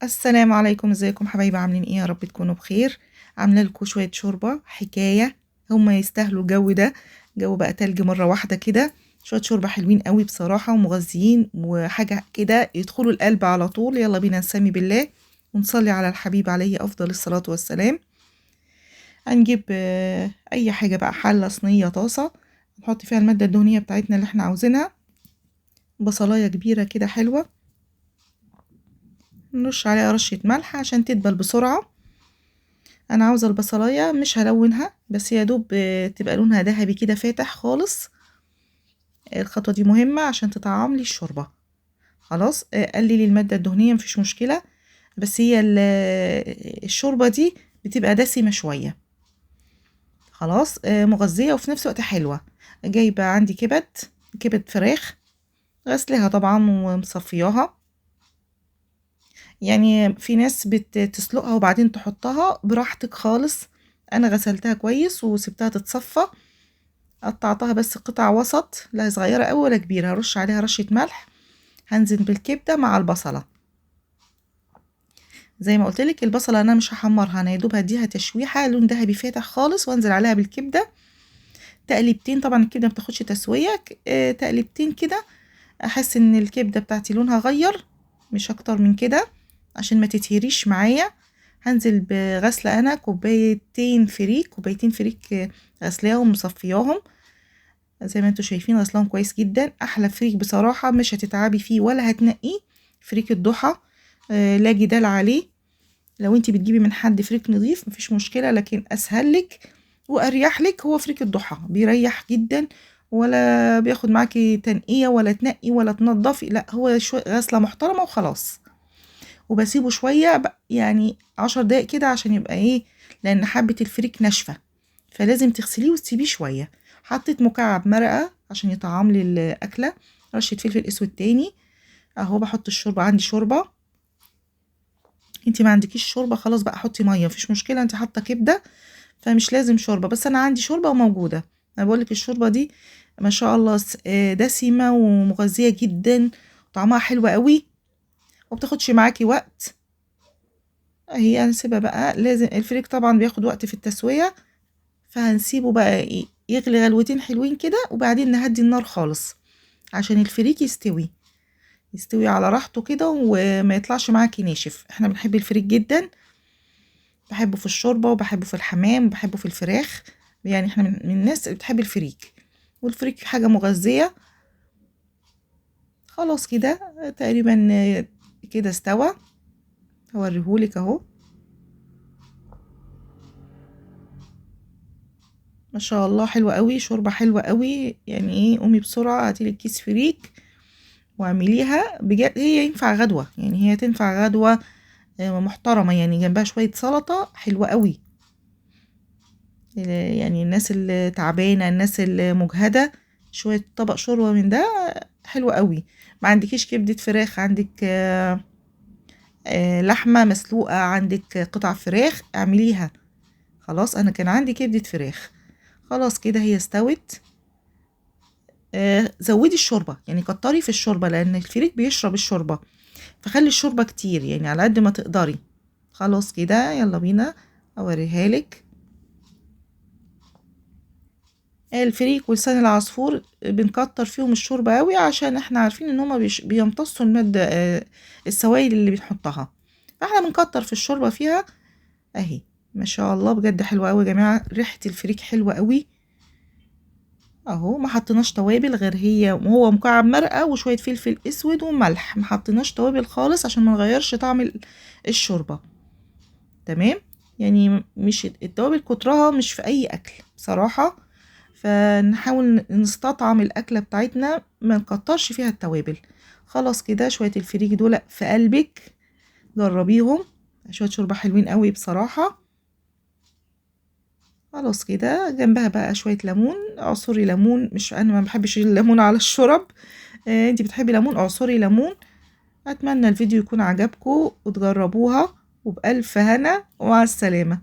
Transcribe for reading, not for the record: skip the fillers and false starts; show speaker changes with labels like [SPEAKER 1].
[SPEAKER 1] السلام عليكم، ازيكم حبايبي؟ عاملين ايه؟ يا رب تكونوا بخير. عامله لكم شويه شوربه حكايه، هما يستاهلوا الجو ده. جو بقى تلج مره واحده كده. شويه شوربه حلوين قوي بصراحه ومغذيين وحاجه كده يدخلوا القلب على طول. يلا بينا نسمي بالله ونصلي على الحبيب عليه افضل الصلاه والسلام. هنجيب اي حاجه بقى، حله، صينيه، طاسه، نحط فيها الماده الدهنيه بتاعتنا اللي احنا عاوزينها. بصلايه كبيره كده حلوه، نرش عليها رشه ملح عشان تدبل بسرعه. انا عاوزه البصلايه مش هلونها، بس يا دوب تبقى لونها ذهبي كده فاتح خالص. الخطوه دي مهمه عشان تطعم لي الشوربه. خلاص، قللي الماده الدهنيه مفيش مشكله، بس هي الشوربه دي بتبقى دسمه شويه. خلاص، مغذيه وفي نفس الوقت حلوه. جايبه عندي كبد فراخ، غسلها طبعا ومصفياها. يعني في ناس بتسلقها وبعدين تحطها، براحتك خالص. انا غسلتها كويس وسبتها تتصفى. قطعتها بس قطع وسط، لا صغيرة أوي ولا كبيرة. هرش عليها رشة ملح، هنزل بالكبدة مع البصلة. زي ما قلتلك البصلة أنا مش هحمرها، أنا يدوب هديها تشويحة لون ذهبي فاتح خالص، وانزل عليها بالكبدة تقليبتين. طبعا الكبدة متاخدش تسوية، تقليبتين كده. أحس إن الكبدة بتاعتي لونها غير، مش أكتر من كده عشان ما تتهريش معايا. هنزل بغسلة أنا كوبايتين فريك غسلاهم مصفياهم. زي ما انتوا شايفين غسلهم كويس جدا. احلى فريك بصراحة، مش هتتعبي فيه ولا هتنقيه. فريك الضحى، لا جدال عليه. لو انت بتجيبي من حد فريك نظيف مفيش مشكلة، لكن اسهل لك واريح لك هو فريك الضحى. بيريح جدا، ولا بياخد معاكي تنقية ولا تنقي ولا تنضفي، لا هو غسلة محترمة وخلاص. وبسيبه شوية يعني 10 دقايق كده عشان يبقى ايه، لان حبة الفريك ناشفة، فلازم تغسليه وتسيبيه شوية. حطيت مكعب مرقة عشان يطعم لي الأكلة، رشة فلفل اسود تاني. اهو بحط الشوربة، عندي شوربة. انتي ما عندكيش شوربة خلاص بقى حطي مية مفيش مشكلة، انتي حاطة كبدة فمش لازم شوربة، بس انا عندي شوربة وموجودة. انا بقولك الشوربة دي ما شاء الله دسمة ومغذية جدا، طعمها حلو قوي وبتاخدش معاكي وقت. هي هنسيبها بقى، لازم الفريك طبعا بياخد وقت في التسوية، فهنسيبه بقى يغلي غلوتين حلوين كده، وبعدين نهدي النار خالص عشان الفريك يستوي على راحته كده وما يطلعش معاكي ناشف. احنا بنحب الفريك جدا، بحبه في الشوربة وبحبه في الحمام وبحبه في الفراخ. يعني احنا من الناس اللي بتحب الفريك، والفريك حاجة مغذية. خلاص كده تقريبا كده استوى. هوريهولك اهو، ما شاء الله حلوة قوي، شوربة حلوة قوي. يعني ايه، قومي بسرعة هاتيلك كيس فريك واعمليها بجد. هي ينفع غدوة، يعني هي تنفع غدوة محترمة، يعني جنبها شوية سلطة حلوة قوي. يعني الناس اللي تعبانة، الناس اللي مجهدة، شوية طبق شوربة من ده حلو قوي. ما عندكيش كبدة فراخ، عندك لحمة مسلوقة، عندك قطع فراخ، اعمليها. خلاص انا كان عندي كبدة فراخ. خلاص كده هي استوت. زودي الشوربة، يعني كتري في الشوربة لان الفريك بيشرب الشوربة، فخلي الشوربة كتير يعني على قد ما تقدري. خلاص كده يلا بينا اوريها لك. الفريك ولسان العصفور بنكتر فيهم الشوربة قوي عشان احنا عارفين ان هما بيمتصوا المادة، السوائل اللي بنحطها، فاحنا بنكتر في الشوربة فيها. اهي ما شاء الله بجد حلوة قوي يا جماعة، ريحة الفريك حلوة قوي. اهو ما حطيناش توابل غير هو مكعب مرقة وشوية فلفل اسود وملح، ما حطيناش توابل خالص عشان ما نغيرش طعم الشوربة. تمام. يعني مش التوابل كترها مش في اي اكل بصراحة، فنحاول نستطعم الاكلة بتاعتنا، ما نكترش فيها التوابل. خلاص كده شوية الفريك دول في قلبك، جربيهم. شوية شوربة حلوين قوي بصراحة. خلاص كده جنبها بقى شوية ليمون، اعصري ليمون، مش انا ما بحبش الليمون على الشرب. انتي بتحبي ليمون اعصري ليمون. اتمنى الفيديو يكون عجبكم وتجربوها، وبألف هنا ومع السلامة.